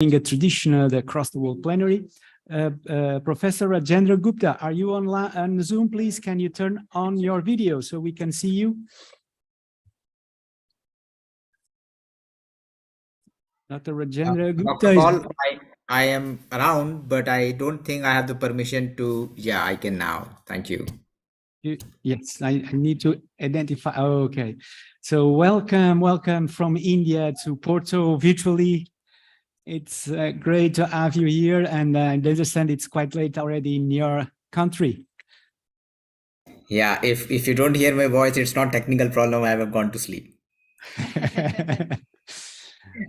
a traditional across the world plenary. Professor Rajendra Gupta, are you on Zoom, please? Can you turn on your video so we can see you? Dr. Rajendra Gupta. Dr. Paul, I am around, but I don't think I have the permission to. Yeah, I can now. Thank you. Yes, I need to identify. Oh, okay. So welcome from India to Porto virtually. It's great to have you here, and I understand it's quite late already in your country. Yeah, if you don't hear my voice, it's not technical problem. I have gone to sleep.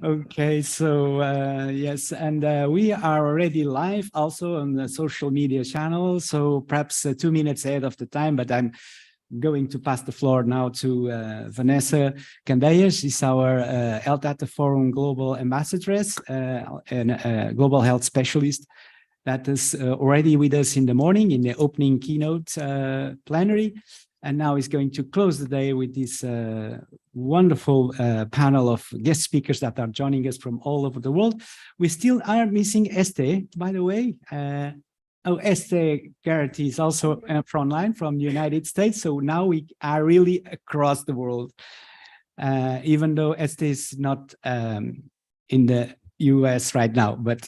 Okay, so yes, and we are already live also on the social media channel, so perhaps 2 minutes ahead of the time, but I'm going to pass the floor now to Vanessa Candeias. She's our Health Data Forum Global Ambassadress and Global Health Specialist that is already with us in the morning in the opening keynote plenary, and now is going to close the day with this wonderful panel of guest speakers that are joining us from all over the world. We still are missing Este, by the way. Este Geraghty is also frontline from the United States. So now we are really across the world, even though Este is not in the US right now, but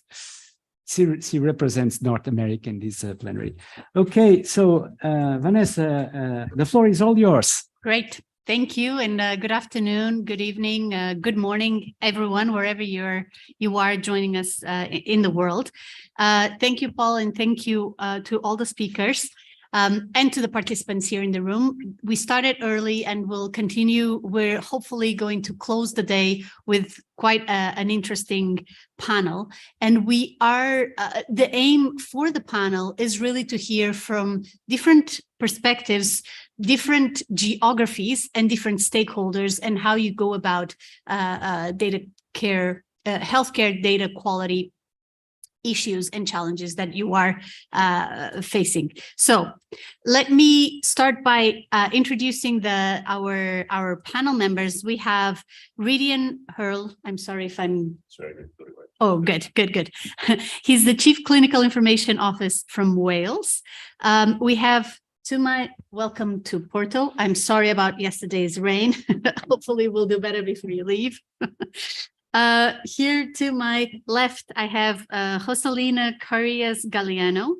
she represents North America in this plenary. Okay, so Vanessa, the floor is all yours. Great. Thank you, and good afternoon, good evening, good morning, everyone, wherever you are joining us in the world. Thank you, Paul, and thank you to all the speakers and to the participants here in the room. We started early and we'll continue. We're hopefully going to close the day with quite an interesting panel. And we are, the aim for the panel is really to hear from different perspectives, different geographies, and different stakeholders, and how you go about data care, healthcare data quality issues and challenges that you are facing. So let me start by introducing our panel members. We have Rhidian Hurle. I'm sorry if I'm... Sorry. Oh, good. He's the Chief Clinical Information Office from Wales. We have to my welcome to Porto. I'm sorry about yesterday's rain. Hopefully we'll do better before you leave. Here to my left, I have Joseline Carías Galeano.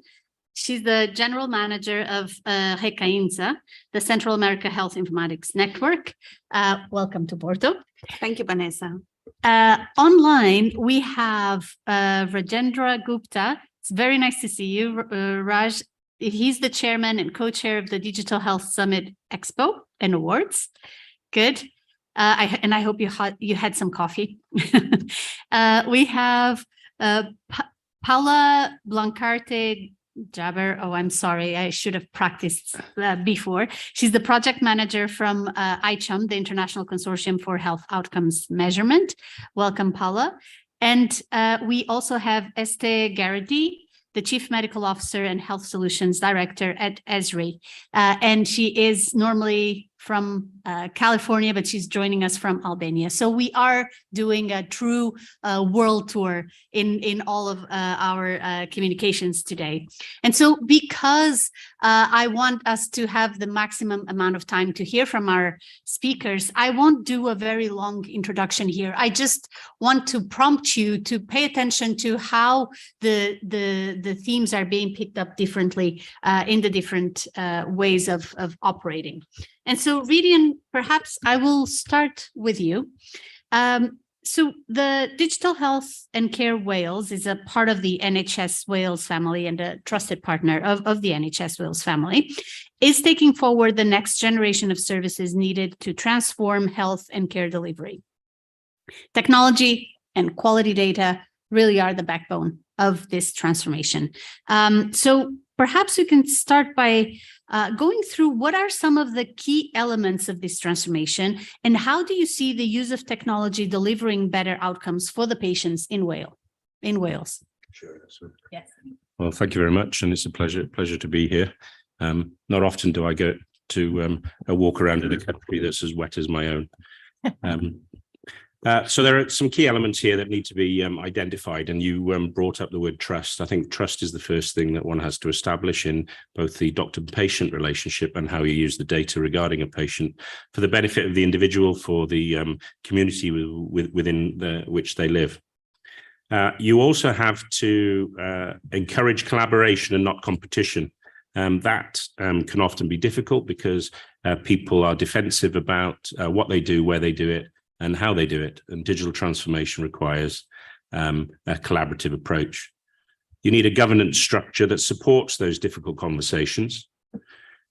She's the General Manager of RECAINSA, the Central America Health Informatics Network. Welcome to Porto. Thank you, Vanessa. Online, we have Rajendra Gupta. It's very nice to see you, Raj. He's the chairman and co-chair of the Digital Health Summit Expo and Awards. Good. And I hope you had some coffee. We have Paula Blancarte Jabber. Oh, I'm sorry. I should have practiced before. She's the project manager from ICHOM, the International Consortium for Health Outcomes Measurement. Welcome, Paula. And we also have Este, the Chief Medical Officer and Health Solutions Director at ESRI. And she is normally from California, but she's joining us from Albania. So we are doing a true world tour in all of our communications today. And so because I want us to have the maximum amount of time to hear from our speakers, I won't do a very long introduction here. I just want to prompt you to pay attention to how the themes are being picked up differently in the different ways of operating. And so, Rhidian, perhaps I will start with you. So the Digital Health and Care Wales is a part of the NHS Wales family and a trusted partner of the NHS Wales family, is taking forward the next generation of services needed to transform health and care delivery. Technology and quality data really are the backbone of this transformation. So perhaps we can start by going through what are some of the key elements of this transformation, and how do you see the use of technology delivering better outcomes for the patients in Wales? Sure. Yes. Well, thank you very much, and it's a pleasure to be here. Not often do I get to a walk around in a country that's as wet as my own. So there are some key elements here that need to be identified, and you brought up the word trust. I think trust is the first thing that one has to establish in both the doctor-patient relationship and how you use the data regarding a patient for the benefit of the individual, for the community within which they live. You also have to encourage collaboration and not competition. That can often be difficult because people are defensive about what they do, where they do it, and how they do it. And digital transformation requires a collaborative approach. You need a governance structure that supports those difficult conversations.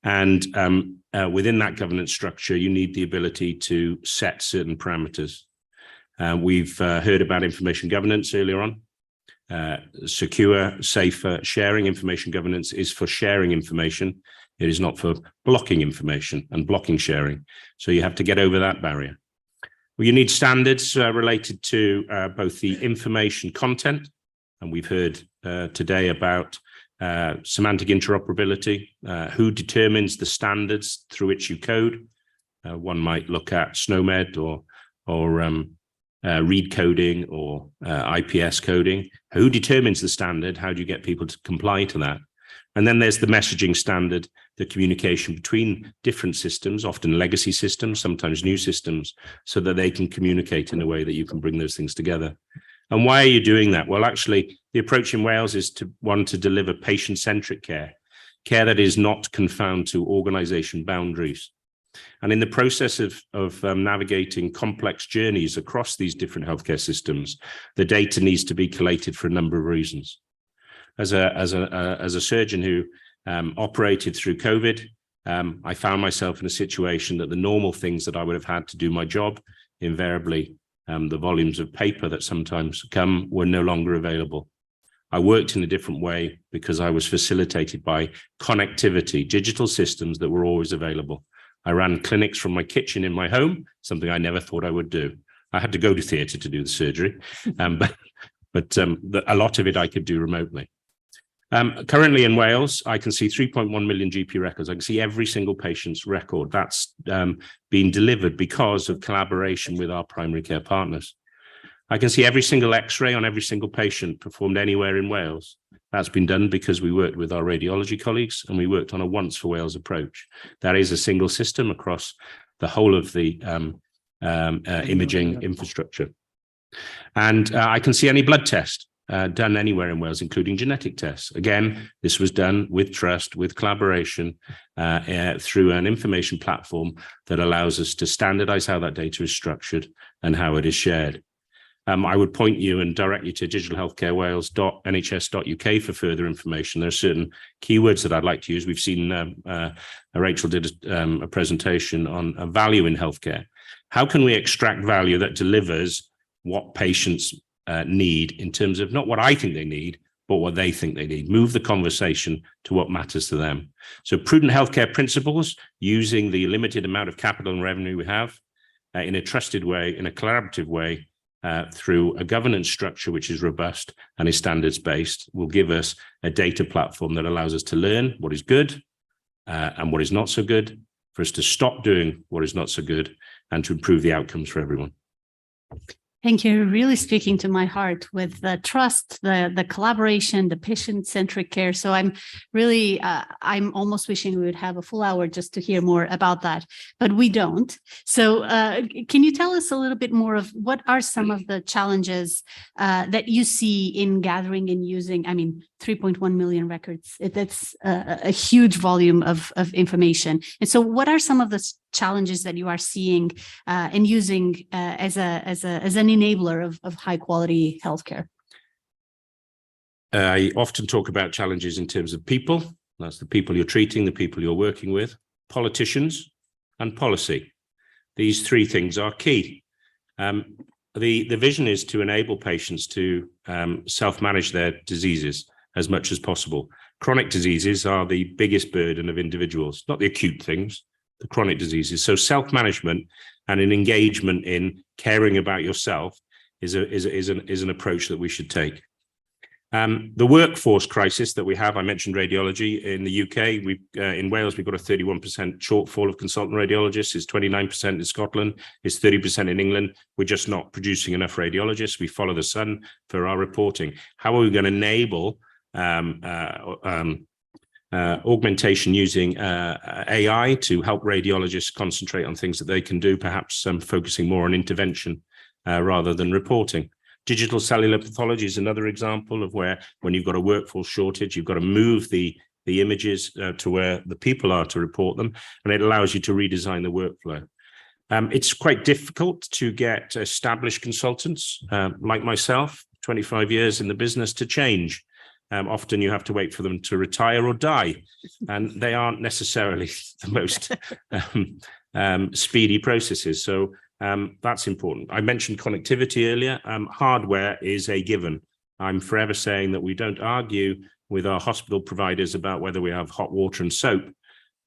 And within that governance structure, you need the ability to set certain parameters. We've heard about information governance earlier on. Secure, safer sharing. Information governance is for sharing information. It is not for blocking information and blocking sharing. So you have to get over that barrier. Well, you need standards related to both the information content, and we've heard today about semantic interoperability. Who determines the standards through which you code? One might look at SNOMED or read coding or IPS coding. Who determines the standard? How do you get people to comply to that? And then there's the messaging standard, the communication between different systems, often legacy systems, sometimes new systems, so that they can communicate in a way that you can bring those things together. And why are you doing that? Well, actually, the approach in Wales is to deliver patient-centric care that is not confined to organisation boundaries. And in the process of navigating complex journeys across these different healthcare systems, the data needs to be collated for a number of reasons. As a surgeon who operated through COVID, I found myself in a situation that the normal things that I would have had to do my job, invariably the volumes of paper that sometimes come, were no longer available. I worked in a different way because I was facilitated by connectivity, digital systems that were always available. I ran clinics from my kitchen in my home, something I never thought I would do. I had to go to theatre to do the surgery, but a lot of it I could do remotely. Currently in Wales, I can see 3.1 million GP records. I can see every single patient's record. That's been delivered because of collaboration with our primary care partners. I can see every single X-ray on every single patient performed anywhere in Wales. That's been done because we worked with our radiology colleagues and we worked on a once for Wales approach. That is a single system across the whole of the imaging infrastructure. And I can see any blood test done anywhere in Wales, including genetic tests. Again, this was done with trust, with collaboration, through an information platform that allows us to standardize how that data is structured and how it is shared. I would point you and direct you to digitalhealthcarewales.nhs.uk for further information. There are certain keywords that I'd like to use. We've seen Rachel did a presentation on value in healthcare. How can we extract value that delivers what patients need in terms of not what I think they need, but what they think they need? Move the conversation to what matters to them. So prudent healthcare principles, using the limited amount of capital and revenue we have in a trusted way, in a collaborative way, through a governance structure which is robust and is standards-based, will give us a data platform that allows us to learn what is good and what is not so good, for us to stop doing what is not so good, and to improve the outcomes for everyone. Thank you. Really speaking to my heart with the trust, the collaboration, the patient-centric care. So I'm really, I'm almost wishing we would have a full hour just to hear more about that, but we don't. So can you tell us a little bit more of what are some of the challenges that you see in gathering and using, 3.1 million records, that's a huge volume of information. And so what are some of the challenges that you are seeing and using as an enabler of high quality healthcare? I often talk about challenges in terms of people. That's the people you're treating, the people you're working with, politicians, and policy. These three things are key. The vision is to enable patients to self-manage their diseases as much as possible. Chronic diseases are the biggest burden of individuals, not the acute things, the chronic diseases. So self-management and an engagement in caring about yourself is an approach that we should take. The workforce crisis that we have, I mentioned radiology in the UK. In Wales, we've got a 31% shortfall of consultant radiologists. It's 29% in Scotland. It's 30% in England. We're just not producing enough radiologists. We follow the sun for our reporting. How are we going to enable augmentation using AI to help radiologists concentrate on things that they can do, perhaps focusing more on intervention rather than reporting? Digital cellular pathology is another example of where, when you've got a workforce shortage, you've got to move the images to where the people are to report them, and it allows you to redesign the workflow. It's quite difficult to get established consultants like myself, 25 years in the business, to change. Often you have to wait for them to retire or die, and they aren't necessarily the most speedy processes. So that's important. I mentioned connectivity earlier. Hardware is a given. I'm forever saying that we don't argue with our hospital providers about whether we have hot water and soap.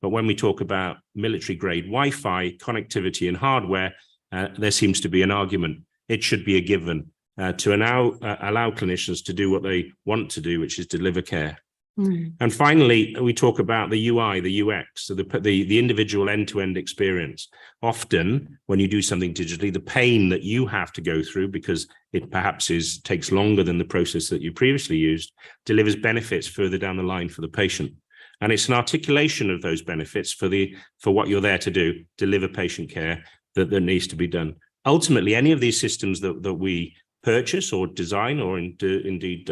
But when we talk about military grade Wi-Fi, connectivity and hardware, there seems to be an argument. It should be a given to allow clinicians to do what they want to do, which is deliver care. And finally, we talk about the UI, the UX, so the individual end-to-end experience. Often, when you do something digitally, the pain that you have to go through, because it perhaps takes longer than the process that you previously used, delivers benefits further down the line for the patient. And it's an articulation of those benefits for what you're there to do, deliver patient care, that needs to be done. Ultimately, any of these systems that we purchase or design, or indeed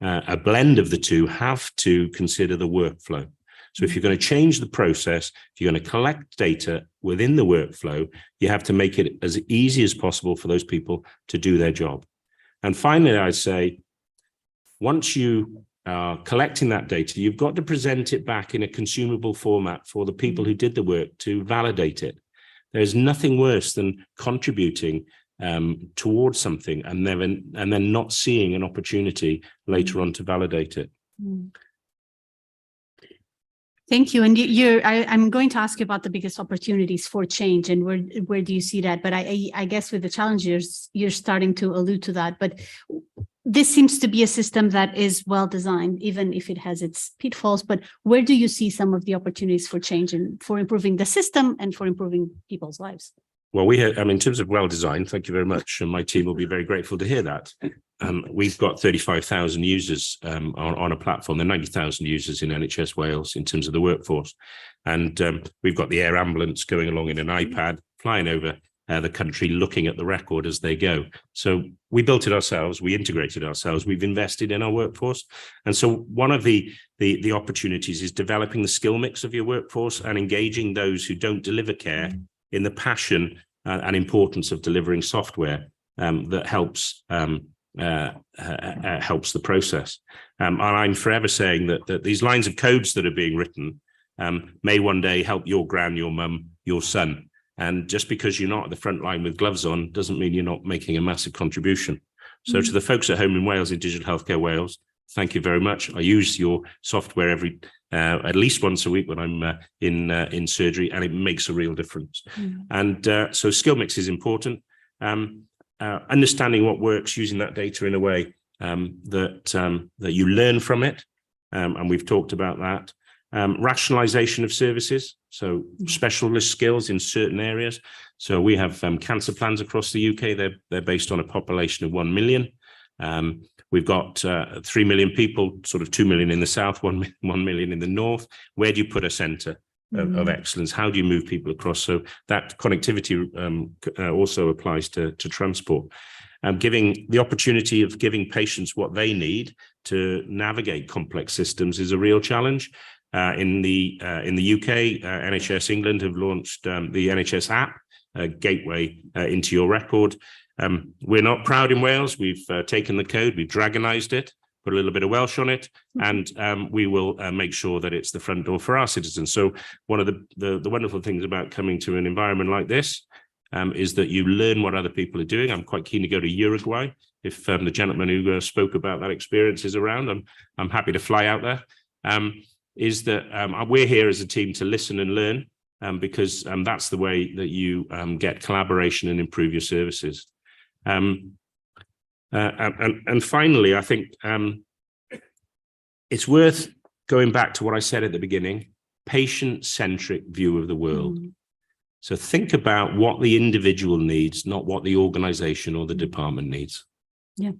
a blend of the two, have to consider the workflow. So if you're going to change the process, if you're going to collect data within the workflow, you have to make it as easy as possible for those people to do their job. And finally, I'd say, once you are collecting that data, you've got to present it back in a consumable format for the people who did the work to validate it. There's nothing worse than contributing towards something and then not seeing an opportunity later on to validate it. Thank you. And I'm going to ask you about the biggest opportunities for change and where do you see that? But I guess with the challenges, you're starting to allude to that. But this seems to be a system that is well designed, even if it has its pitfalls. But where do you see some of the opportunities for change and for improving the system and for improving people's lives? Well, we have, in terms of well designed, thank you very much. And my team will be very grateful to hear that. We've got 35,000 users on a platform. There are 90,000 users in NHS Wales in terms of the workforce. And we've got the air ambulance going along in an iPad, flying over the country, looking at the record as they go. So we built it ourselves. We integrated ourselves. We've invested in our workforce. And so one of the opportunities is developing the skill mix of your workforce and engaging those who don't deliver care in the passion and importance of delivering software that helps the process. And I'm forever saying that these lines of codes that are being written may one day help your gran, your mum, your son. And just because you're not at the front line with gloves on doesn't mean you're not making a massive contribution. So to the folks at home in Wales, in Digital Healthcare Wales, thank you very much. I use your software at least once a week when I'm in surgery, and it makes a real difference. And so skill mix is important. Understanding what works, using that data in a way that you learn from it, and we've talked about that. Rationalization of services, so specialist skills in certain areas. So we have cancer plans across the UK. They're based on a population of 1 million. We've got 3 million people, sort of 2 million in the south, 1 million in the north. Where do you put a centre of excellence? How do you move people across? So that connectivity also applies to transport. Giving the opportunity of giving patients what they need to navigate complex systems is a real challenge. In the UK, NHS England have launched the NHS app, Gateway into your record. We're not proud in Wales. We've taken the code, we've dragonized it, put a little bit of Welsh on it, and we will make sure that it's the front door for our citizens. So one of the wonderful things about coming to an environment like this is that you learn what other people are doing. I'm quite keen to go to Uruguay. If the gentleman who spoke about that experience is around, I'm happy to fly out there. Is that we're here as a team to listen and learn, because that's the way that you get collaboration and improve your services. And finally, I think it's worth going back to what I said at the beginning, patient-centric view of the world. So think about what the individual needs, not what the organization or the department needs. Yeah.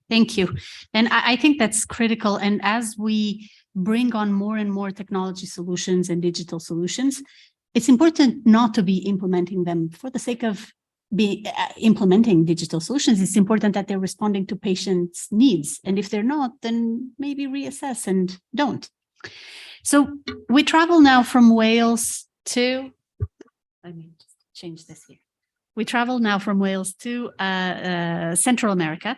Thank you. And I think that's critical. And as we bring on more and more technology solutions and digital solutions, it's important not to be implementing them for the sake of implementing digital solutions. It's important that they're responding to patients' needs. And if they're not, then maybe reassess and don't. So we travel now from Wales to, let me just change this here. We travel now from Wales to Central America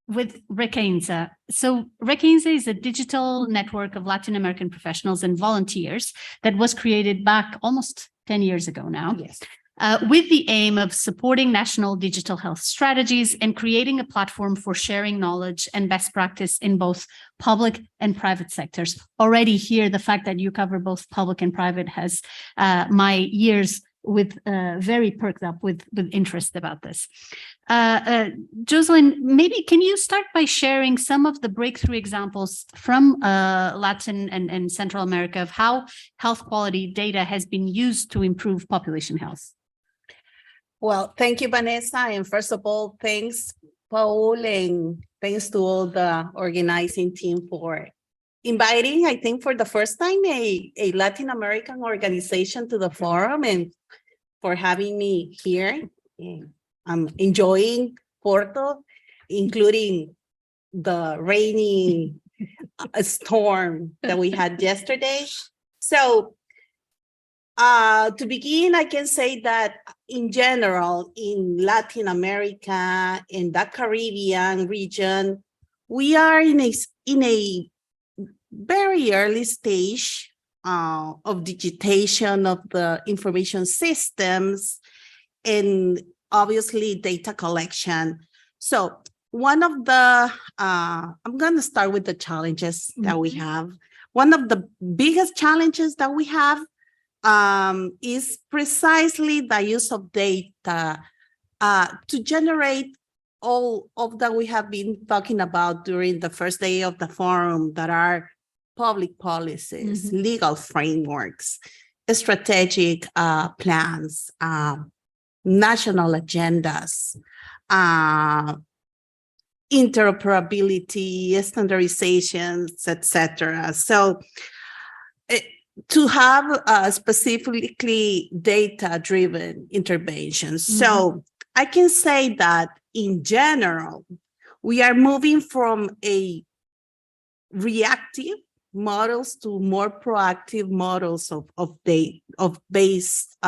with RECAINSA. So RECAINSA is a digital network of Latin American professionals and volunteers that was created back almost 10 years ago now. Yes. With the aim of supporting national digital health strategies and creating a platform for sharing knowledge and best practice in both public and private sectors. Already here, the fact that you cover both public and private has my ears with very perked up with interest about this. Joseline, maybe can you start by sharing some of the breakthrough examples from Latin and Central America of how health quality data has been used to improve population health? Well, thank you, Vanessa. And first of all, thanks, Paul, and thanks to all the organizing team for inviting, I think for the first time, a Latin American organization to the forum and for having me here. I'm enjoying Porto, including the rainy storm that we had yesterday. So to begin, I can say that in general, in Latin America, in the Caribbean region, we are in a very early stage of digitization of the information systems and obviously data collection. So one of the, I'm going to start with the challenges that we have. One of the biggest challenges that we have is precisely the use of data to generate all of that we have been talking about during the first day of the forum, that are public policies, legal frameworks, strategic plans, national agendas, interoperability, standardizations, etc. So to have specifically data-driven interventions. So I can say that in general, we are moving from a reactive models to more proactive models of data-based.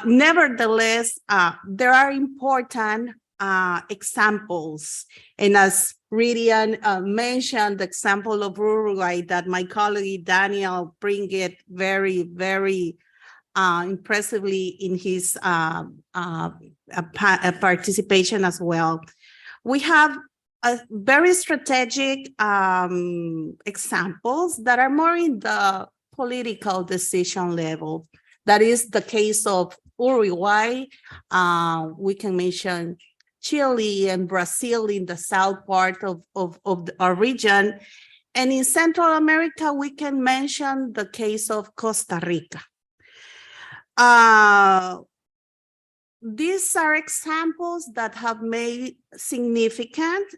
Nevertheless, there are important examples. And as Rhidian mentioned, the example of Uruguay that my colleague Daniel bring it very, very impressively in his participation as well. We have very strategic examples that are more in the political decision level. That is the case of Uruguay. We can mention Chile and Brazil in the south part of our region. And in Central America, we can mention the case of Costa Rica. These are examples that have made significant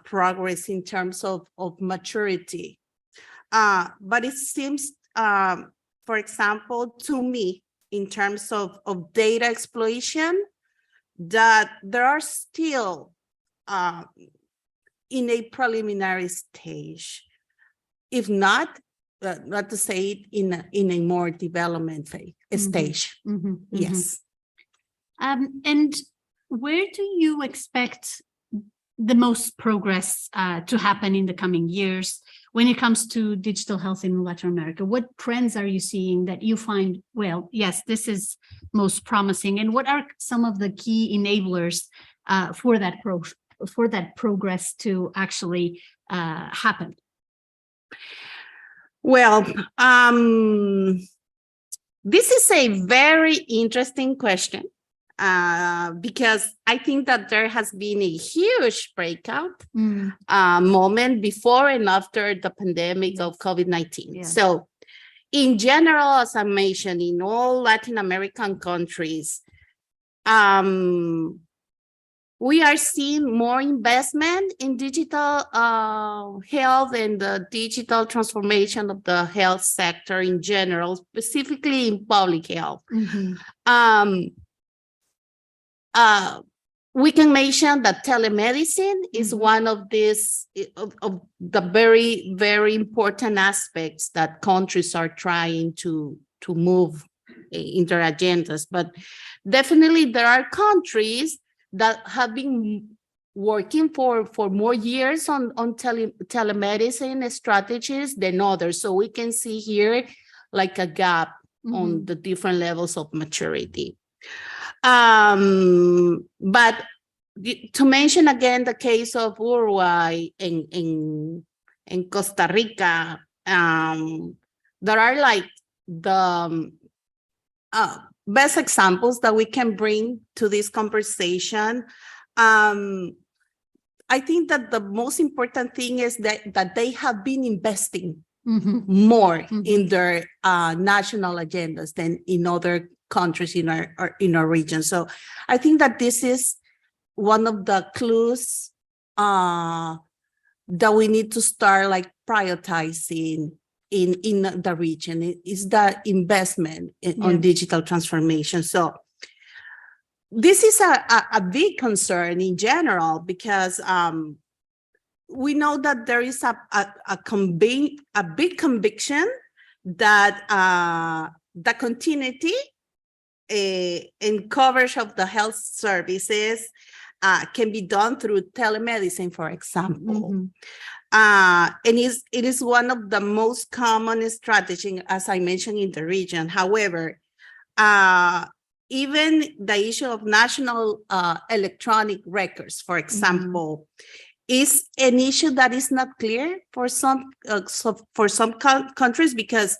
progress in terms of maturity. But it seems, for example, to me, in terms of data exploitation, that there are still in a preliminary stage, if not to say it in a more development phase, stage. Yes. And where do you expect the most progress to happen in the coming years when it comes to digital health in Latin America? What trends are you seeing that you find, well, yes, this is most promising? And what are some of the key enablers for that progress to actually happen? Well, this is a very interesting question. because I think that there has been a huge breakout Mm. moment before and after the pandemic of COVID-19. Yeah. So in general, as I mentioned, in all Latin American countries, we are seeing more investment in digital health and the digital transformation of the health sector in general, specifically in public health. Mhm. We can mention that telemedicine is Mhm. one of these of the very, very important aspects that countries are trying to move in their agendas. But definitely there are countries that have been working for more years on telemedicine strategies than others. So we can see here like a gap on the different levels of maturity. But to mention again the case of Uruguay and Costa Rica, there are like the best examples that we can bring to this conversation. I think that the most important thing is that they have been investing more in their national agendas than in other countries in our region. So I think that this is one of the clues that we need to start like prioritizing in the region. Is the investment on digital transformation. So this is a big concern in general, because we know that there is a big conviction that the continuity and coverage of the health services can be done through telemedicine, for example. And it is one of the most common strategies, as I mentioned, in the region. However, even the issue of national electronic records, for example, is an issue that is not clear for some countries, because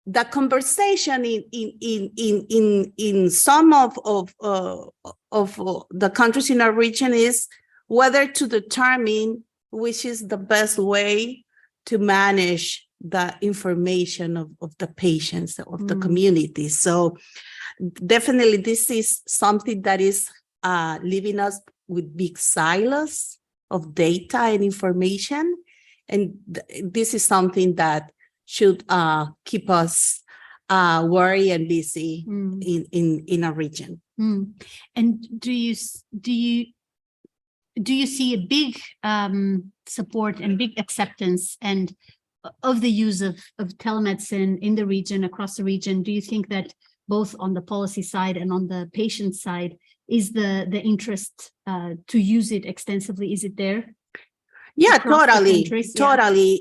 the conversation in some of the countries in our region is whether to determine which is the best way to manage the information of the patients, of the community. So definitely this is something that is leaving us with big silos of data and information. And this is something that should keep us worried and busy in our region. And do you see a big support and big acceptance and of the use of telemedicine in the region, across the region? Do you think that both on the policy side and on the patient side, is the interest to use it extensively? Is it there? Yeah, Totally.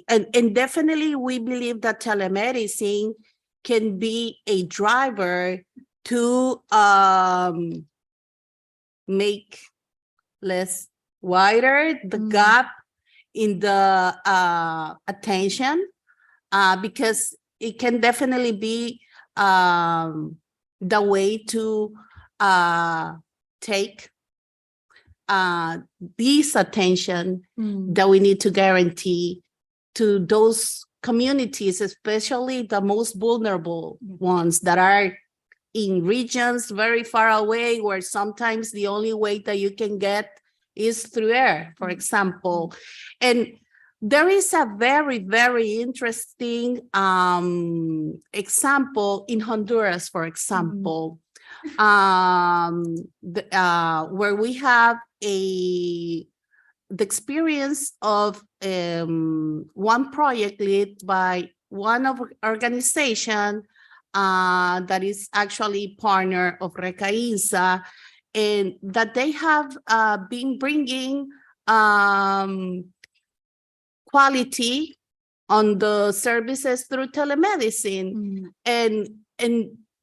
And definitely we believe that telemedicine can be a driver to make less wider the gap in the attention, because it can definitely be the way to take this attention that we need to guarantee to those communities, especially the most vulnerable ones that are in regions very far away, where sometimes the only way that you can get is through air, for example. And there is a very, very interesting example in Honduras, for example, where we have the experience of one project led by one of organization that is actually partner of RECAINSA, and that they have been bringing quality on the services through telemedicine, and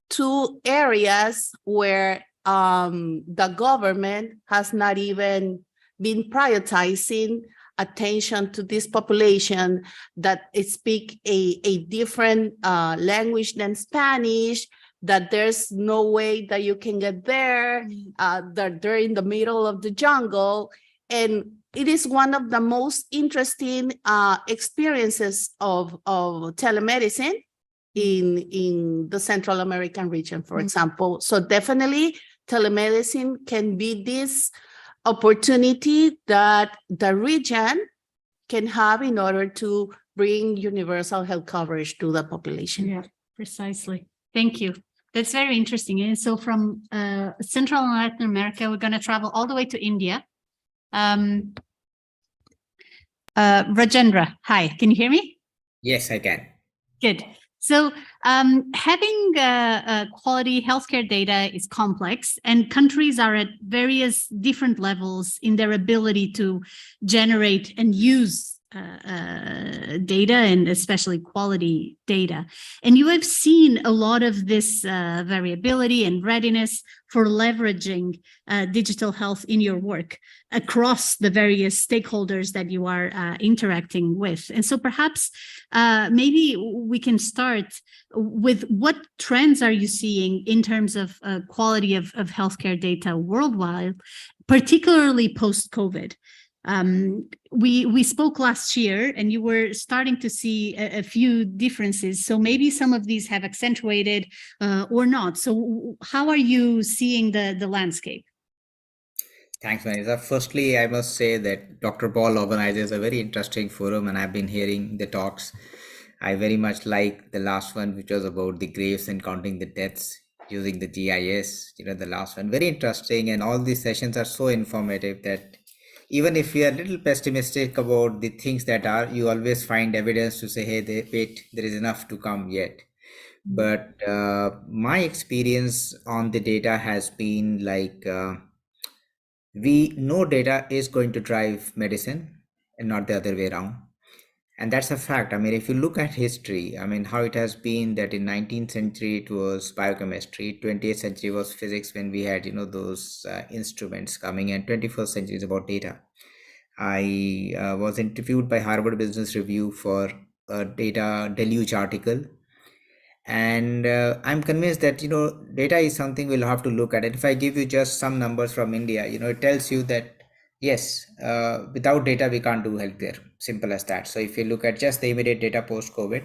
two areas where the government has not even been prioritizing attention to this population that speak a different language than Spanish, that there's no way that you can get there, that they're in the middle of the jungle. And it is one of the most interesting experiences of telemedicine in the Central American region, for example. So definitely telemedicine can be this opportunity that the region can have in order to bring universal health coverage to the population. Yeah, precisely. Thank you. That's very interesting. And so from Central and Latin America, we're going to travel all the way to India. Rajendra, hi, can you hear me? Yes, I can. Good. So having quality healthcare data is complex, and countries are at various different levels in their ability to generate and use data, and especially quality data. And you have seen a lot of this variability and readiness for leveraging digital health in your work across the various stakeholders that you are interacting with. And so perhaps maybe we can start with what trends are you seeing in terms of quality of healthcare data worldwide, particularly post-COVID? We spoke last year and you were starting to see a few differences. So maybe some of these have accentuated or not. So how are you seeing the landscape? Thanks, Vanessa. Firstly, I must say that Dr. Paul organizes a very interesting forum, and I've been hearing the talks. I very much like the last one, which was about the graves and counting the deaths using the GIS, the last one. Very interesting. And all these sessions are so informative that even if we are a little pessimistic about the things that are, you always find evidence to say, hey, wait, there is enough to come yet. But my experience on the data has been like, we know data is going to drive medicine and not the other way around. And that's a fact. I mean, if you look at history, I mean, how it has been that in 19th century, it was biochemistry, 20th century was physics when we had, those instruments coming, and 21st century is about data. I was interviewed by Harvard Business Review for a data deluge article. And I'm convinced that, data is something we'll have to look at. And if I give you just some numbers from India, it tells you that, yes, without data, we can't do healthcare. Simple as that. So if you look at just the immediate data post-COVID,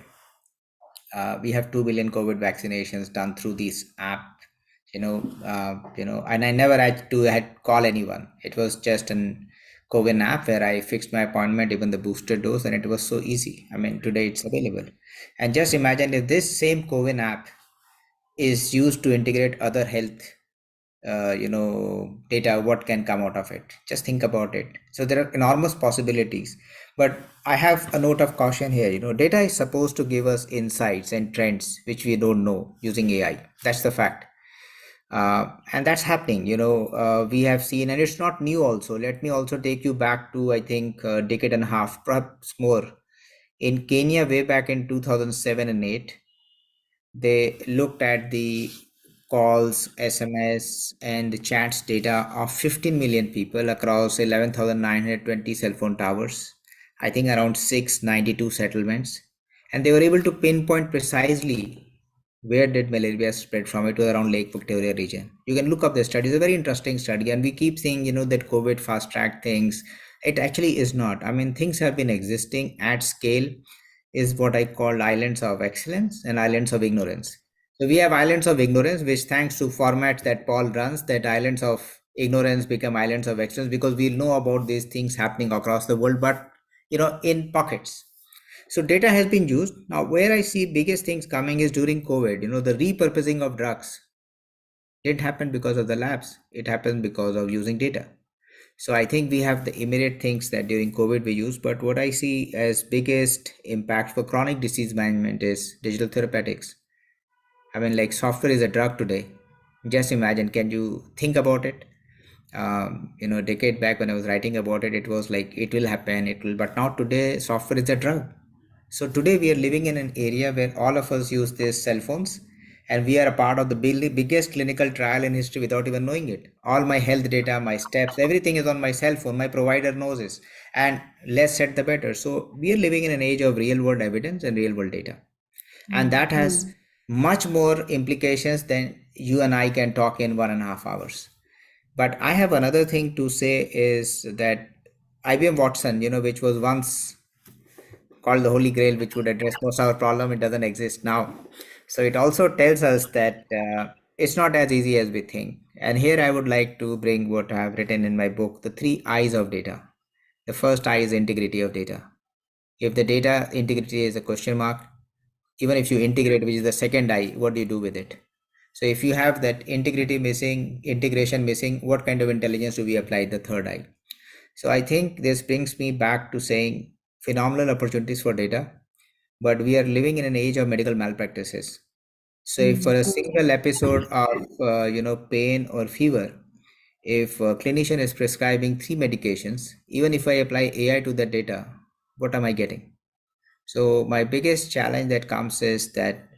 we have 2 billion COVID vaccinations done through this app, and I never had to call anyone. It was just an COVID app where I fixed my appointment, even the booster dose, and it was so easy. I mean, today it's available. And just imagine if this same COVID app is used to integrate other health data, what can come out of it? Just think about it. So there are enormous possibilities, but I have a note of caution here. Data is supposed to give us insights and trends which we don't know using AI. That's the fact. And that's happening. We have seen, and it's not new also. Let me also take you back to, I think, a decade and a half, perhaps more. In Kenya, way back in 2007 and 8, they looked at the calls, SMS, and the chats data of 15 million people across 11,920 cell phone towers, I think around 692 settlements. And they were able to pinpoint precisely where did malaria spread from. It was around Lake Victoria region. You can look up the study. It's a very interesting study. And we keep saying, that COVID fast-track things. It actually is not. I mean, things have been existing at scale, is what I call islands of excellence and islands of ignorance. So we have islands of ignorance, which thanks to formats that Paul runs, that islands of ignorance become islands of excellence, because we know about these things happening across the world, but, in pockets. So data has been used. Now, where I see biggest things coming is during COVID, the repurposing of drugs didn't happen because of the labs. It happened because of using data. So I think we have the immediate things that during COVID we use, but what I see as biggest impact for chronic disease management is digital therapeutics. I mean, like software is a drug today. Just imagine, can you think about it? A decade back when I was writing about it, it was like, it will happen, but now today software is a drug. So today we are living in an area where all of us use these cell phones, and we are a part of the biggest clinical trial in history without even knowing it. All my health data, my steps, everything is on my cell phone. My provider knows this, and less said the better. So we are living in an age of real world evidence and real world data. And that has much more implications than you and I can talk in 1.5 hours. But I have another thing to say is that IBM Watson, which was once called the Holy Grail, which would address most of our problem, it doesn't exist now. So it also tells us that it's not as easy as we think. And here I would like to bring what I have written in my book, the 3 I's of data. The first I is integrity of data. If the data integrity is a question mark, even if you integrate, which is the second I, what do you do with it? So if you have that integrity missing, integration missing, what kind of intelligence do we apply the third I? So I think this brings me back to saying phenomenal opportunities for data, but we are living in an age of medical malpractices. So if for a single episode of pain or fever, if a clinician is prescribing 3 medications, even if I apply AI to that data, what am I getting? So my biggest challenge that comes is that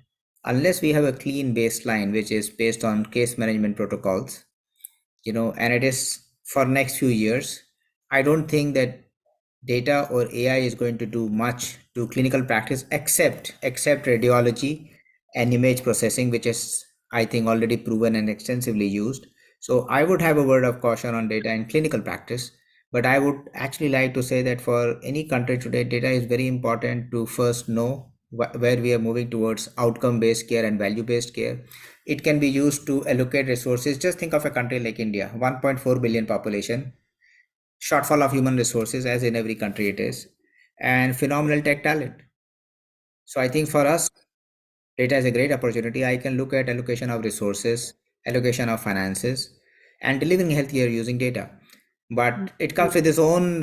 unless we have a clean baseline, which is based on case management protocols, and it is for next few years, I don't think that data or AI is going to do much to clinical practice except radiology and image processing, which is, I think, already proven and extensively used. So I would have a word of caution on data in clinical practice, but I would actually like to say that for any country today, data is very important to first know where we are moving towards outcome-based care and value-based care. It can be used to allocate resources. Just think of a country like India, 1.4 billion population, shortfall of human resources, as in every country it is, and phenomenal tech talent. So I think for us, data is a great opportunity. I can look at allocation of resources, allocation of finances, and delivering healthcare using data. But it comes with its own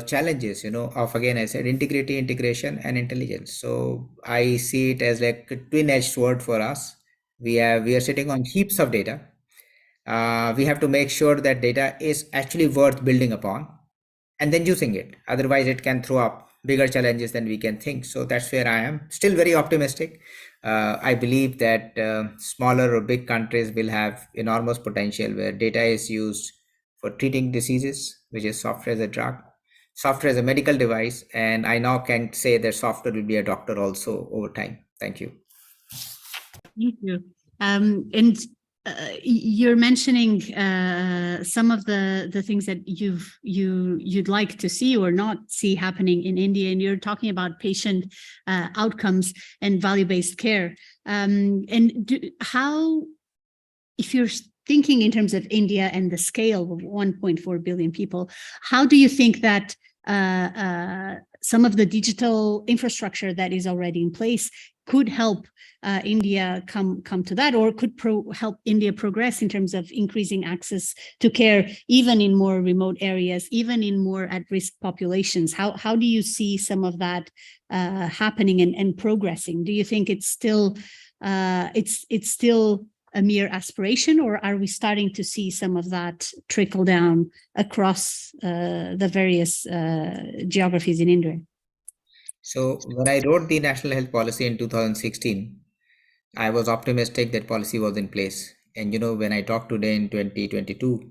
challenges, of, again, I said, integrity, integration, and intelligence. So I see it as like a twin-edged sword for us. We are sitting on heaps of data. We have to make sure that data is actually worth building upon and then using it. Otherwise, it can throw up bigger challenges than we can think. So that's where I am. Still very optimistic. I believe that smaller or big countries will have enormous potential where data is used for treating diseases, which is software as a drug, software as a medical device. And I now can say that software will be a doctor also over time. Thank you. Thank you. And you're mentioning some of the things that you'd like to see or not see happening in India, and you're talking about patient outcomes and value-based care. If you're thinking in terms of India and the scale of 1.4 billion people, how do you think that some of the digital infrastructure that is already in place could help India come to that, or could help India progress in terms of increasing access to care, even in more remote areas, even in more at-risk populations? How do you see some of that happening and progressing? Do you think it's still a mere aspiration, or are we starting to see some of that trickle down across the various geographies in India? So when I wrote the National Health Policy in 2016, I was optimistic that policy was in place. And when I talk today in 2022,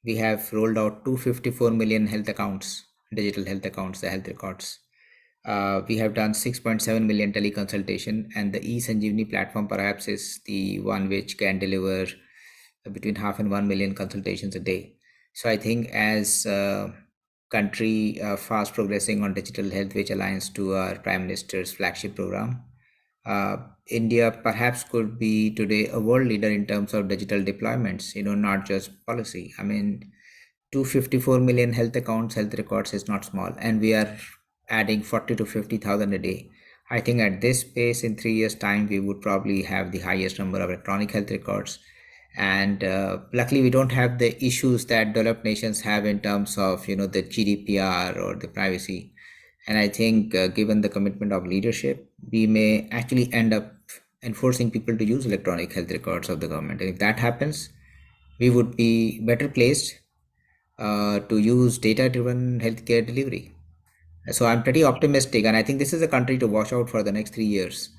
we have rolled out 254 million health accounts, digital health accounts, the health records. We have done 6.7 million teleconsultation, and the eSanjeevani platform perhaps is the one which can deliver between 0.5 and 1 million consultations a day. So I think as country fast progressing on digital health, which aligns to our Prime Minister's flagship program, India perhaps could be today a world leader in terms of digital deployments, not just policy. I mean, 254 million health accounts, health records is not small, and we are adding 40 to 50,000 a day. I think at this pace, in 3 years' time, we would probably have the highest number of electronic health records. And luckily, we don't have the issues that developed nations have in terms of, the GDPR or the privacy. And I think given the commitment of leadership, we may actually end up enforcing people to use electronic health records of the government. And if that happens, we would be better placed to use data-driven healthcare delivery. So I'm pretty optimistic, and I think this is a country to watch out for the next 3 years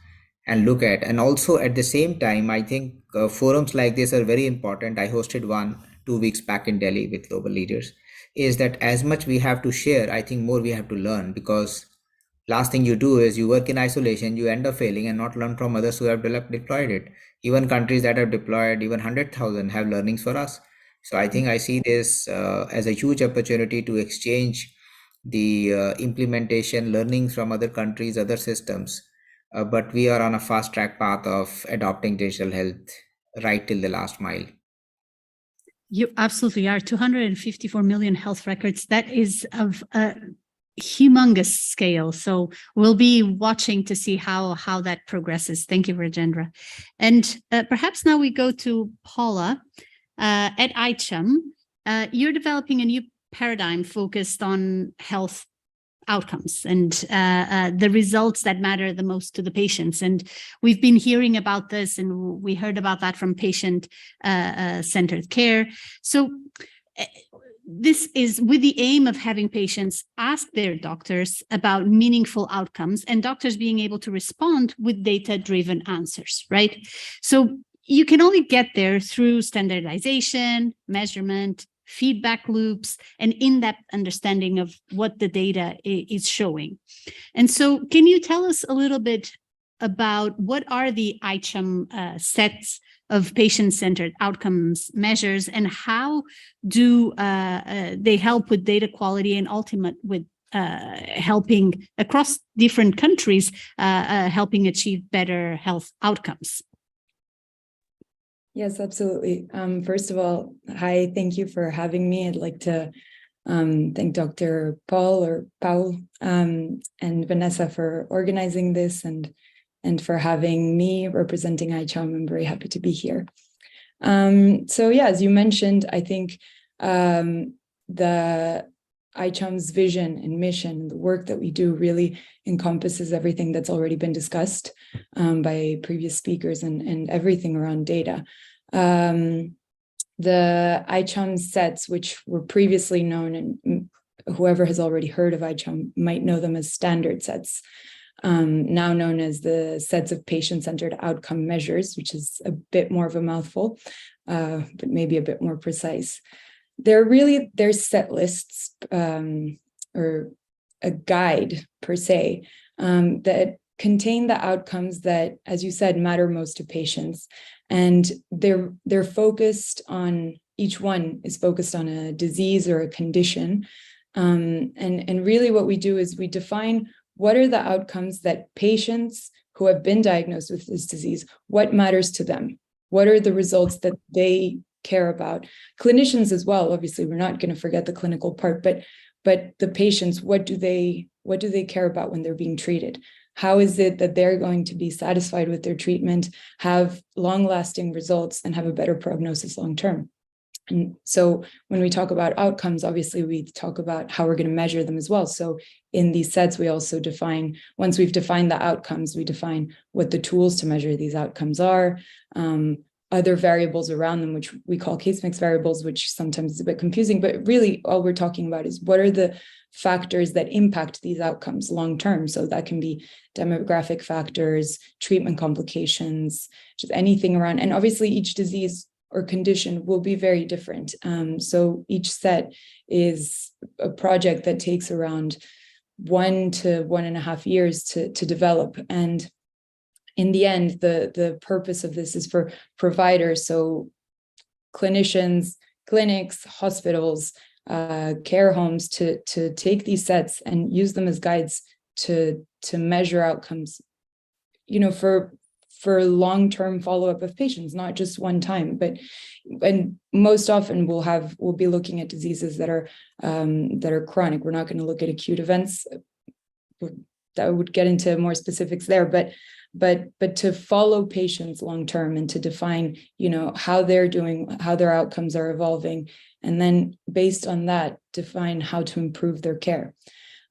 and look at. And also at the same time, I think forums like this are very important. I hosted one 2 weeks back in Delhi with global leaders. Is that as much we have to share, I think more we have to learn, because Last thing you do is you work in isolation, you end up failing and not learn from others who have deployed it. Even countries that have deployed even 100,000 have learnings for us. So I think I see this as a huge opportunity to exchange the implementation learnings from other countries, other systems. But we are on a fast track path of adopting digital health right till the last mile. You absolutely are. 254 million health records. That is of a humongous scale. So we'll be watching to see how that progresses. Thank you, Rajendra. And perhaps now we go to Paula at ICHOM. You're developing a new paradigm focused on health outcomes and the results that matter the most to the patients. And we've been hearing about this, and we heard about that from patient-centered care. So this is with the aim of having patients ask their doctors about meaningful outcomes and doctors being able to respond with data-driven answers, right? So you can only get there through standardization, measurement, feedback loops, and in-depth understanding of what the data is showing. And so can you tell us a little bit about what are the ICHOM sets of patient-centered outcomes measures, and how do they help with data quality and ultimate with helping across different countries, helping achieve better health outcomes? Yes, absolutely. First of all, hi, thank you for having me. I'd like to thank Dr. Paul and Vanessa for organizing this and for having me representing ICHOM. I'm very happy to be here. So yeah, as you mentioned, I think the ICHOM's vision and mission, the work that we do really encompasses everything that's already been discussed by previous speakers and everything around data. The ICHOM sets, which were previously known, and whoever has already heard of ICHOM might know them as standard sets, now known as the sets of patient-centered outcome measures, which is a bit more of a mouthful, but maybe a bit more precise. They're set lists or a guide per se that contain the outcomes that, as you said, matter most to patients. And they're focused on, each one is focused on a disease or a condition. And really what we do is we define what are the outcomes that patients who have been diagnosed with this disease, what matters to them? What are the results that they care about? Clinicians as well, obviously, we're not going to forget the clinical part, but the patients, what do they care about when they're being treated? How is it that they're going to be satisfied with their treatment, have long-lasting results, and have a better prognosis long-term? And so when we talk about outcomes, obviously we talk about how we're going to measure them as well. So in these sets, we also define, once we've defined the outcomes, we define what the tools to measure these outcomes are, other variables around them, which we call case mix variables, which sometimes is a bit confusing, but really all we're talking about is what are the factors that impact these outcomes long-term. So that can be demographic factors, treatment complications, just anything around. And obviously each disease or condition will be very different. So each set is a project that takes around 1 to 1.5 years to develop. And in the end, the purpose of this is for providers, so clinicians, clinics, hospitals, care homes to take these sets and use them as guides to measure outcomes, for long-term follow-up of patients, not just one time, and most often we'll be looking at diseases that are chronic. We're not going to look at acute events. That would get into more specifics there, but to follow patients long-term and to define, how they're doing, how their outcomes are evolving, and then based on that, define how to improve their care.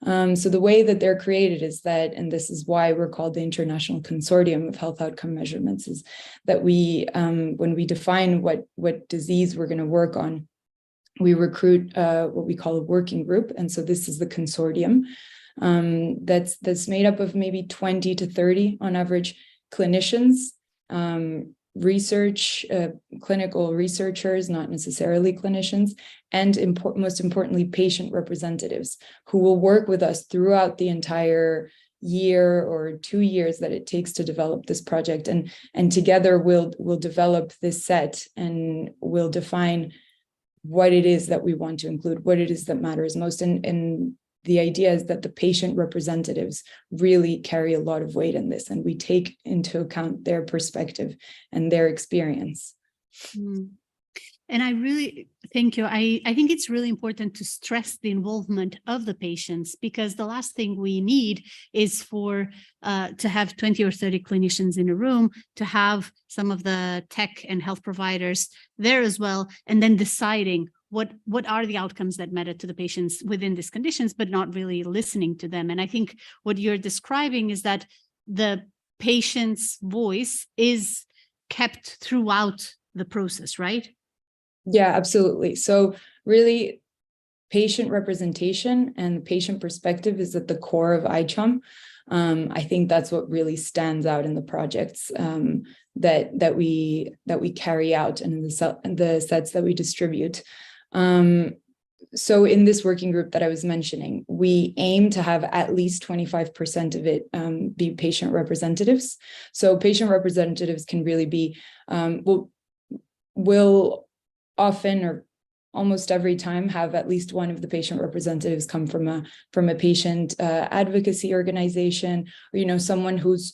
So the way that they're created is that, and this is why we're called the International Consortium of Health Outcome Measurements, is that we, when we define what disease we're going to work on, we recruit what we call a working group. And so this is the consortium that's made up of maybe 20 to 30 on average clinicians, clinical researchers, not necessarily clinicians, and most importantly, patient representatives who will work with us throughout the entire year or 2 years that it takes to develop this project, and together we'll develop this set and we'll define what it is that we want to include, what it is that matters most. And the idea is that the patient representatives really carry a lot of weight in this, and we take into account their perspective and their experience. And I really thank you. I think it's really important to stress the involvement of the patients, because the last thing we need is for to have 20 or 30 clinicians in a room, to have some of the tech and health providers there as well, and then deciding what are the outcomes that matter to the patients within these conditions, but not really listening to them. And I think what you're describing is that the patient's voice is kept throughout the process, right? Yeah, absolutely. So really, patient representation and patient perspective is at the core of ICHOM. I think that's what really stands out in the projects that we carry out and in the sets that we distribute. So in this working group that I was mentioning, we aim to have at least 25% of it be patient representatives. So patient representatives can really be will often or almost every time have at least one of the patient representatives come from a patient advocacy organization, or someone who's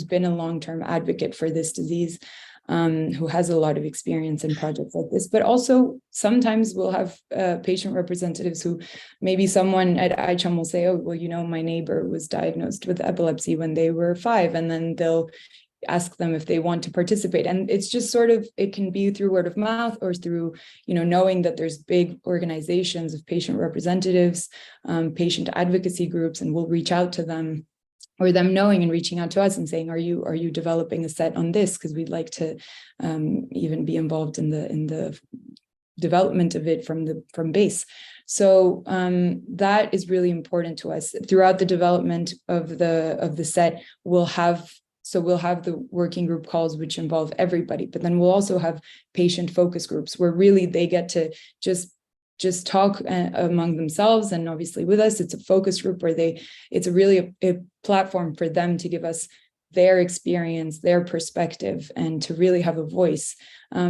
been a long-term advocate for this disease, who has a lot of experience in projects like this. But also sometimes we'll have patient representatives who maybe someone at ICHOM will say, oh, well, my neighbor was diagnosed with epilepsy when they were 5, and then they'll ask them if they want to participate. And it's just it can be through word of mouth or through, knowing that there's big organizations of patient representatives, patient advocacy groups, and we'll reach out to them, or them knowing and reaching out to us and saying, are you developing a set on this? Because we'd like to even be involved in the development of it from base. So that is really important to us. Throughout the development of the set, we'll have the working group calls, which involve everybody, but then we'll also have patient focus groups where really they get to just talk among themselves. And obviously with us, it's a focus group where it's really a platform for them to give us their experience, their perspective, and to really have a voice.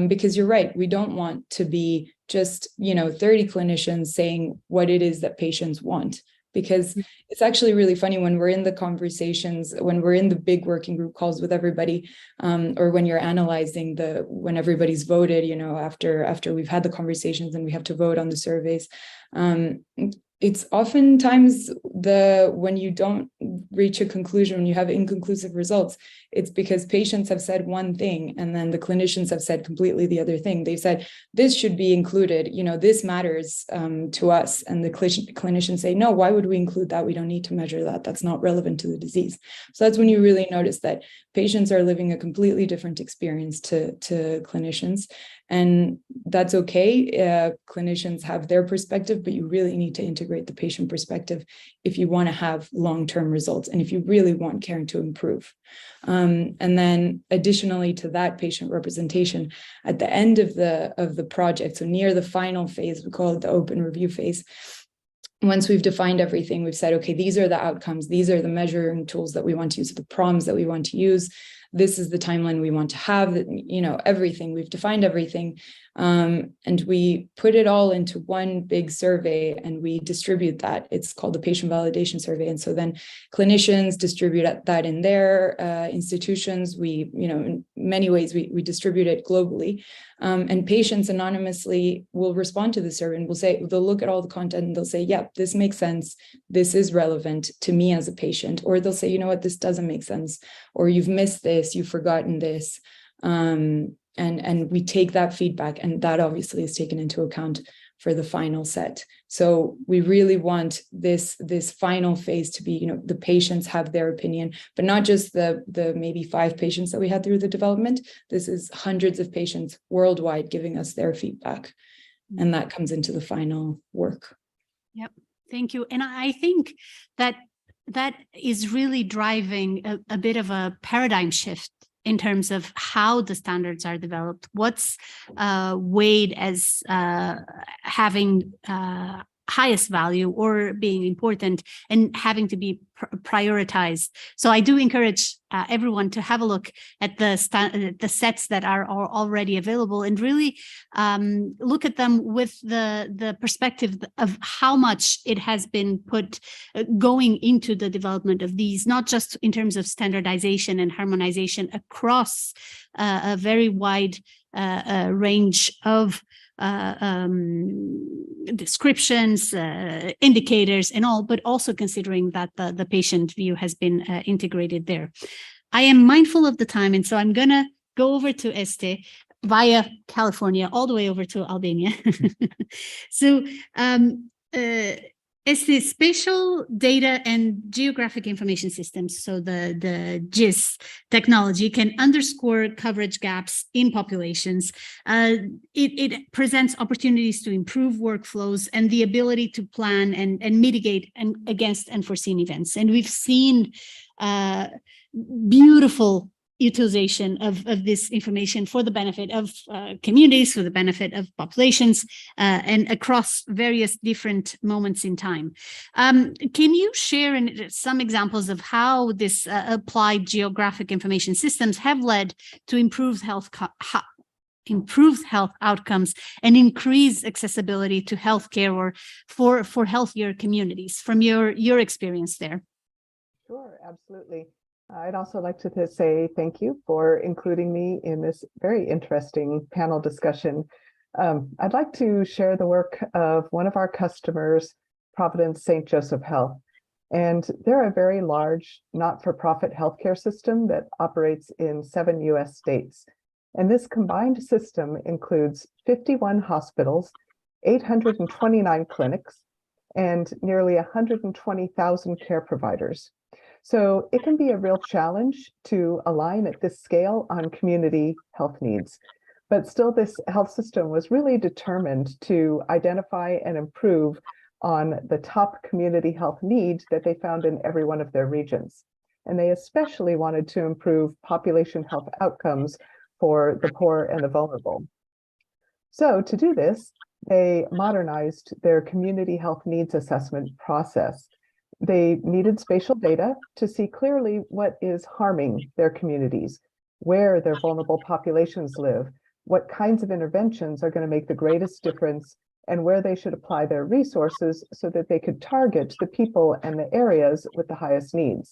Because you're right, we don't want to be just, 30 clinicians saying what it is that patients want. Because it's actually really funny when we're in the conversations, when we're in the big working group calls with everybody, or when you're analyzing when everybody's voted, after we've had the conversations and we have to vote on the surveys. It's oftentimes when you don't reach a conclusion, when you have inconclusive results, it's because patients have said one thing and then the clinicians have said completely the other thing. They've said, this should be included, this matters to us. And the clinicians say, no, why would we include that? We don't need to measure that. That's not relevant to the disease. So that's when you really notice that patients are living a completely different experience to clinicians. And that's okay. Clinicians have their perspective, but you really need to integrate the patient perspective if you want to have long-term results and if you really want care to improve. And then additionally to that patient representation, at the end of the project, so near the final phase, we call it the open review phase. Once we've defined everything, we've said, okay, these are the outcomes, these are the measuring tools that we want to use, the prompts that we want to use. This is the timeline we want to have, everything. We've defined everything. And we put it all into one big survey and we distribute that. It's called the patient validation survey. And so then clinicians distribute that in their institutions. We, in many ways, we distribute it globally. And patients anonymously will respond to the survey and they'll look at all the content and they'll say, yep, this makes sense. This is relevant to me as a patient. Or they'll say, you know what, this doesn't make sense. Or you've missed this, you've forgotten this. And we take that feedback, and that obviously is taken into account for the final set. So we really want this final phase to be, the patients have their opinion, but not just the maybe 5 patients that we had through the development. This is hundreds of patients worldwide giving us their feedback, and that comes into the final work. Yep, thank you. And I think that is really driving a bit of a paradigm shift in terms of how the standards are developed, what's weighed as having highest value or being important and having to be prioritized. So I do encourage everyone to have a look at the sets that are already available and really look at them with the perspective of how much it has been put going into the development of these, not just in terms of standardization and harmonization across a very wide range of descriptions, indicators and all, but also considering that the patient view has been integrated there. I am mindful of the time, and so I'm gonna go over to Este via California, all the way over to Albania. So Este Spatial Data and Geographic Information Systems, so the GIS technology, can underscore coverage gaps in populations. It presents opportunities to improve workflows and the ability to plan and mitigate against unforeseen events. And we've seen beautiful utilization of this information for the benefit of communities, for the benefit of populations, and across various different moments in time. Can you share some examples of how this applied geographic information systems have led to improved health outcomes and increased accessibility to healthcare or for healthier communities from your experience there? Sure, absolutely. I'd also like to say thank you for including me in this very interesting panel discussion. I'd like to share the work of one of our customers, Providence St. Joseph Health. And they're a very large not-for-profit healthcare system that operates in 7 US states. And this combined system includes 51 hospitals, 829 clinics, and nearly 120,000 care providers. So it can be a real challenge to align at this scale on community health needs. But still, this health system was really determined to identify and improve on the top community health needs that they found in every one of their regions. And they especially wanted to improve population health outcomes for the poor and the vulnerable. So to do this, they modernized their community health needs assessment process. They needed spatial data to see clearly what is harming their communities, where their vulnerable populations live, what kinds of interventions are going to make the greatest difference, and where they should apply their resources so that they could target the people and the areas with the highest needs.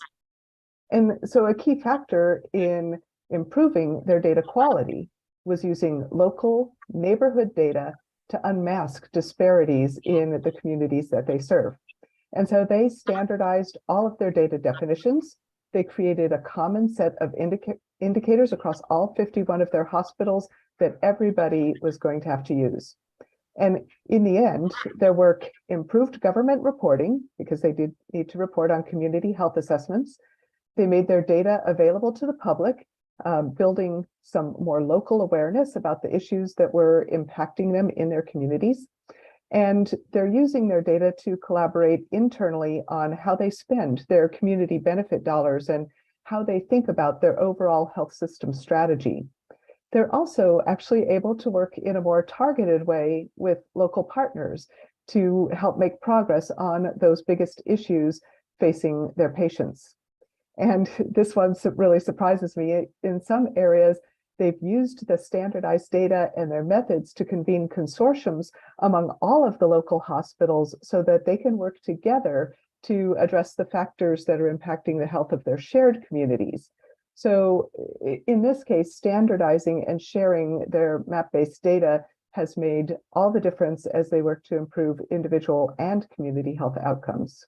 And so a key factor in improving their data quality was using local neighborhood data to unmask disparities in the communities that they serve. And so they standardized all of their data definitions. They created a common set of indicators across all 51 of their hospitals that everybody was going to have to use. And in the end, their work improved government reporting because they did need to report on community health assessments. They made their data available to the public, building some more local awareness about the issues that were impacting them in their communities. And they're using their data to collaborate internally on how they spend their community benefit dollars and how they think about their overall health system strategy. They're also actually able to work in a more targeted way with local partners to help make progress on those biggest issues facing their patients. And this one really surprises me. In some areas, they've used the standardized data and their methods to convene consortiums among all of the local hospitals so that they can work together to address the factors that are impacting the health of their shared communities. So in this case, standardizing and sharing their map-based data has made all the difference as they work to improve individual and community health outcomes.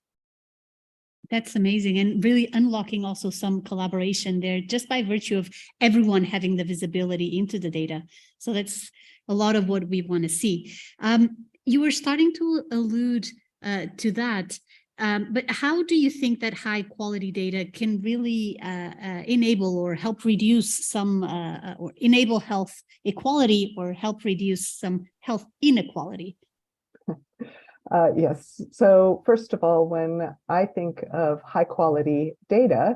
That's amazing, and really unlocking also some collaboration there just by virtue of everyone having the visibility into the data. So that's a lot of what we want to see. You were starting to allude to that, but how do you think that high quality data can really enable or help reduce some or enable health equality or help reduce some health inequality? Yes. So first of all, when I think of high quality data,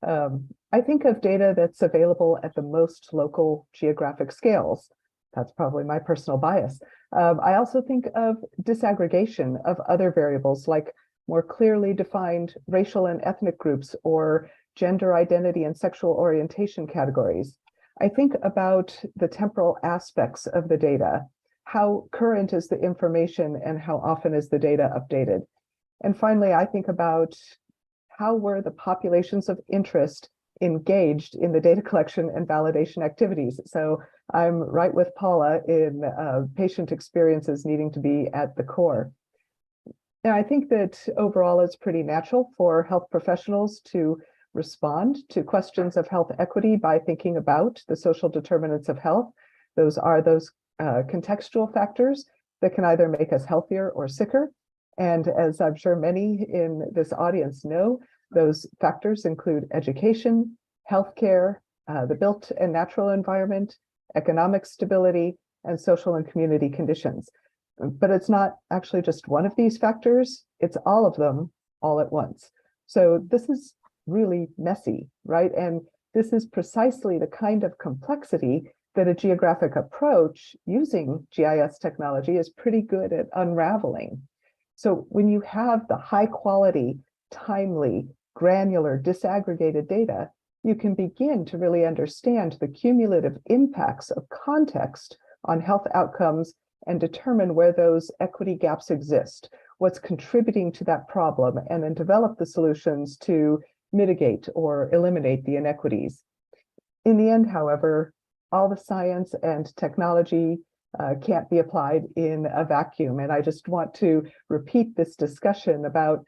I think of data that's available at the most local geographic scales. that's probably my personal bias. I also think of disaggregation of other variables like more clearly defined racial and ethnic groups or gender identity and sexual orientation categories. I think about the temporal aspects of the data. How current is the information and how often is the data updated? And finally, I think about how were the populations of interest engaged in the data collection and validation activities. So I'm right with Paula in patient experiences needing to be at the core. And I think that overall it's pretty natural for health professionals to respond to questions of health equity by thinking about the social determinants of health. Those are those contextual factors that can either make us healthier or sicker. And as I'm sure many in this audience know, those factors include education, healthcare, the built and natural environment, economic stability, and social and community conditions. But it's not actually just one of these factors, it's all of them all at once. So this is really messy, right? And this is precisely the kind of complexity that a geographic approach using GIS technology is pretty good at unraveling. So when you have the high quality, timely, granular, disaggregated data, you can begin to really understand the cumulative impacts of context on health outcomes and determine where those equity gaps exist, what's contributing to that problem, and then develop the solutions to mitigate or eliminate the inequities. In the end, however, all the science and technology can't be applied in a vacuum. And I just want to repeat this discussion about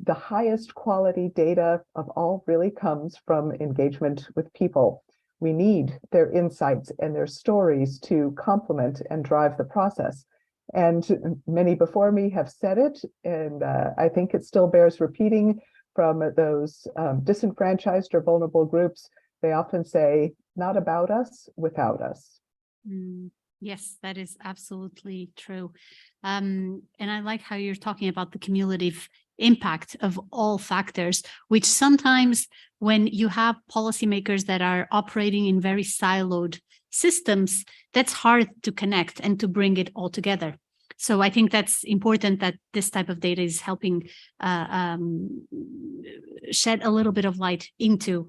the highest quality data of all really comes from engagement with people. We need their insights and their stories to complement and drive the process. And many before me have said it, and I think it still bears repeating from those disenfranchised or vulnerable groups. They often say, not about us, without us. Yes, that is absolutely true. And I like how you're talking about the cumulative impact of all factors, which sometimes when you have policymakers that are operating in very siloed systems, that's hard to connect and to bring it all together. So I think that's important that this type of data is helping shed a little bit of light into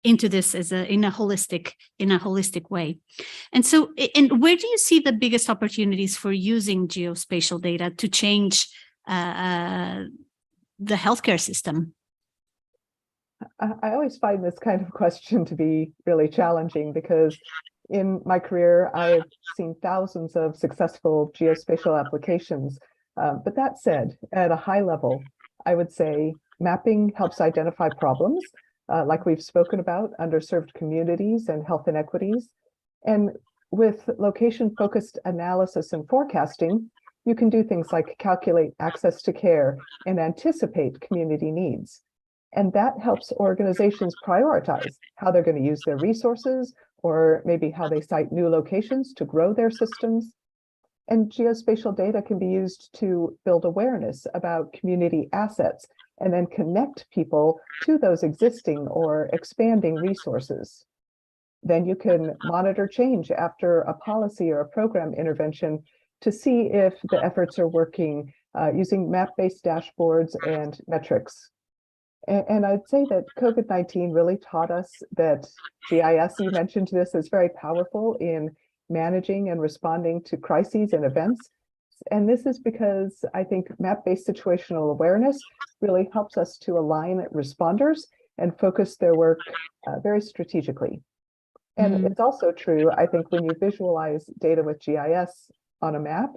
this as in a holistic way. And so, and where do you see the biggest opportunities for using geospatial data to change the healthcare system? I always find this kind of question to be really challenging because in my career, I've seen thousands of successful geospatial applications. But that said, at a high level, I would say mapping helps identify problems, like we've spoken about, underserved communities and health inequities. And with location-focused analysis and forecasting, you can do things like calculate access to care and anticipate community needs. And that helps organizations prioritize how they're going to use their resources, or maybe how they cite new locations to grow their systems. And geospatial data can be used to build awareness about community assets and then connect people to those existing or expanding resources. Then you can monitor change after a policy or a program intervention to see if the efforts are working using map-based dashboards and metrics. And I'd say that COVID-19 really taught us that GIS, you mentioned this, is very powerful in managing and responding to crises and events. And this is because I think map-based situational awareness really helps us to align responders and focus their work very strategically. And it's also true, I think, when you visualize data with GIS on a map,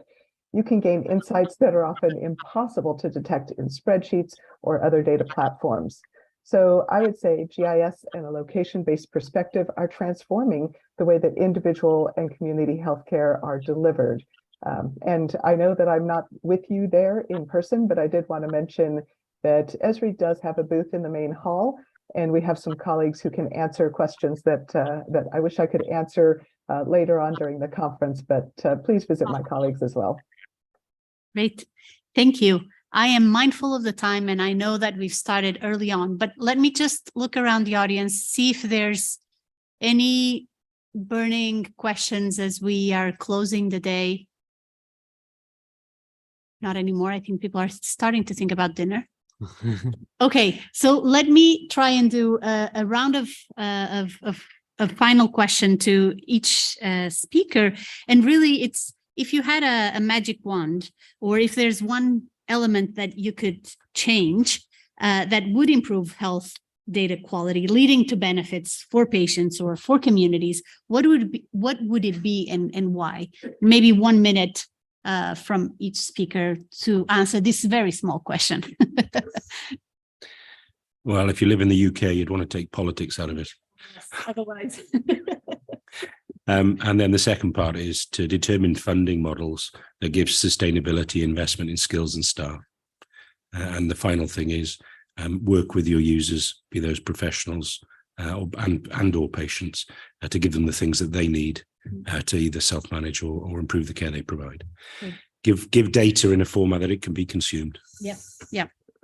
you can gain insights that are often impossible to detect in spreadsheets or other data platforms. So I would say GIS and a location-based perspective are transforming the way that individual and community healthcare are delivered. And I know that I'm not with you there in person, but I did want to mention that ESRI does have a booth in the main hall, and we have some colleagues who can answer questions that I wish I could answer later on during the conference, but please visit my colleagues as well. Great. Thank you. I am mindful of the time, and I know that we've started early on, but let me just look around the audience, see if there's any burning questions as we are closing the day? Not anymore. I think people are starting to think about dinner. Okay, so let me try and do a round of final question to each speaker. And really, it's if you had a magic wand, or if there's one element that you could change that would improve health data quality, leading to benefits for patients or for communities, what would it be and why? Maybe 1 minute from each speaker to answer this very small question. Well, if you live in the UK, you'd want to take politics out of it. Yes, otherwise. And then the second part is to determine funding models that give sustainability investment in skills and staff. And the final thing is work with your users, be those professionals and or patients, to give them the things that they need to either self-manage or improve the care they provide. Give data in a format that it can be consumed. Yeah.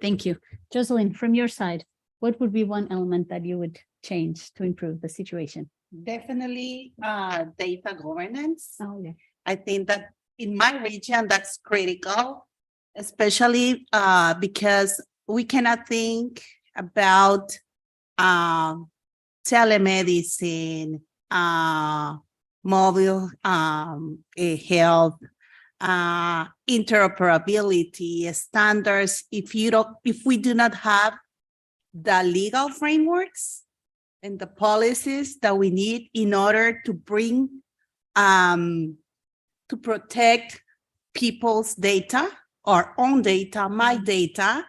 Thank you. Joseline, from your side, what would be one element that you would change to improve the situation? Definitely data governance. Oh, yeah. I think that in my region, that's critical, especially because we cannot think about telemedicine, mobile health, interoperability standards if we do not have the legal frameworks and the policies that we need in order to bring to protect people's data, our own data, my data,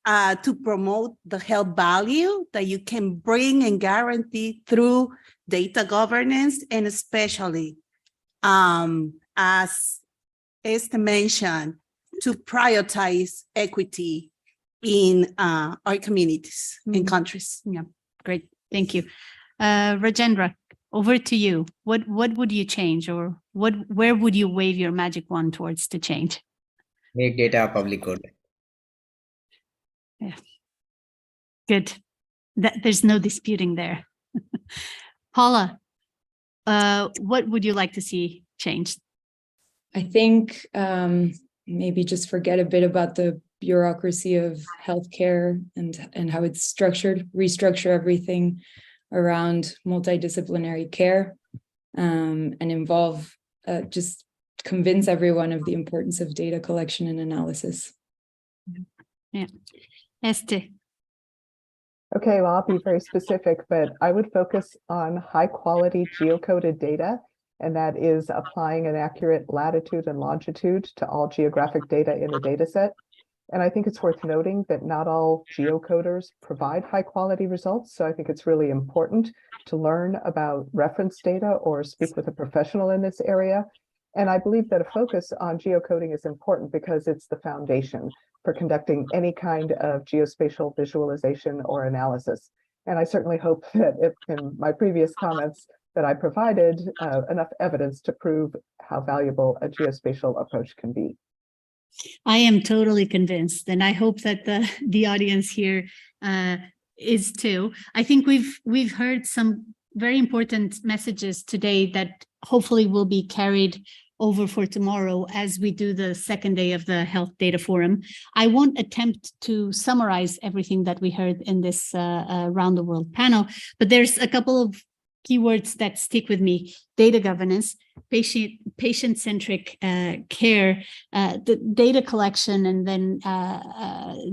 to promote the health value that you can bring and guarantee through data governance, and especially as Este mentioned, to prioritize equity in our communities and countries. Yeah, great. Thank you. Rajendra, over to you. What would you change, or where would you wave your magic wand towards to change? Make data public good. Yeah. Good. There's no disputing there. Paula, what would you like to see changed? I think maybe just forget a bit about the bureaucracy of healthcare and how it's structured, restructure everything around multidisciplinary care, and involve, just convince everyone of the importance of data collection and analysis. Yeah. Este. Okay, well, I'll be very specific, but I would focus on high quality geocoded data, and that is applying an accurate latitude and longitude to all geographic data in a data set. And I think it's worth noting that not all geocoders provide high quality results. So I think it's really important to learn about reference data or speak with a professional in this area. And I believe that a focus on geocoding is important because it's the foundation for conducting any kind of geospatial visualization or analysis. And I certainly hope that in my previous comments that I provided enough evidence to prove how valuable a geospatial approach can be. I am totally convinced, and I hope that the audience here is too. I think we've heard some very important messages today that hopefully will be carried over for tomorrow as we do the second day of the Health Data Forum. I won't attempt to summarize everything that we heard in this Round the World panel, but there's a couple of keywords that stick with me: data governance, patient-centric care, the data collection, and then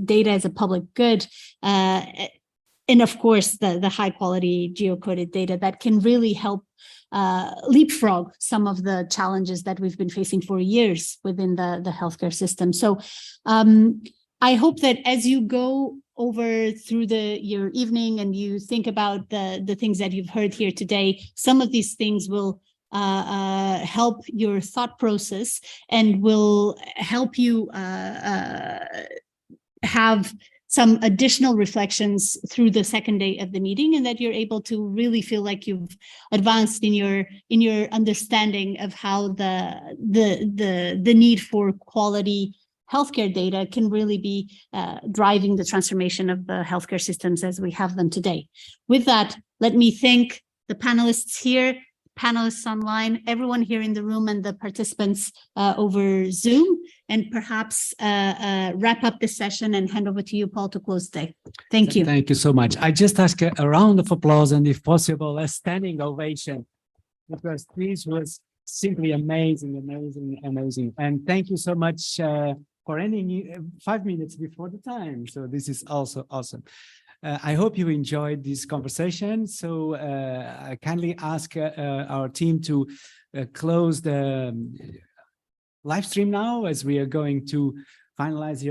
data as a public good, and of course the high-quality geocoded data that can really help leapfrog some of the challenges that we've been facing for years within the healthcare system. So I hope that as you go over through your evening and you think about the things that you've heard here today, some of these things will help your thought process and will help you have some additional reflections through the second day of the meeting, and that you're able to really feel like you've advanced in your understanding of how the need for quality healthcare data can really be driving the transformation of the healthcare systems as we have them today. With that, let me thank the panelists here, panelists online, everyone here in the room, and the participants over Zoom, and perhaps wrap up the session and hand over to you, Paul, to close the day. Thank you. Thank you so much. I just ask a round of applause and, if possible, a standing ovation, because this was simply amazing, amazing, amazing. And thank you so much for ending 5 minutes before the time. So this is also awesome. I hope you enjoyed this conversation. So I kindly ask our team to close the live stream now, as we are going to finalize here.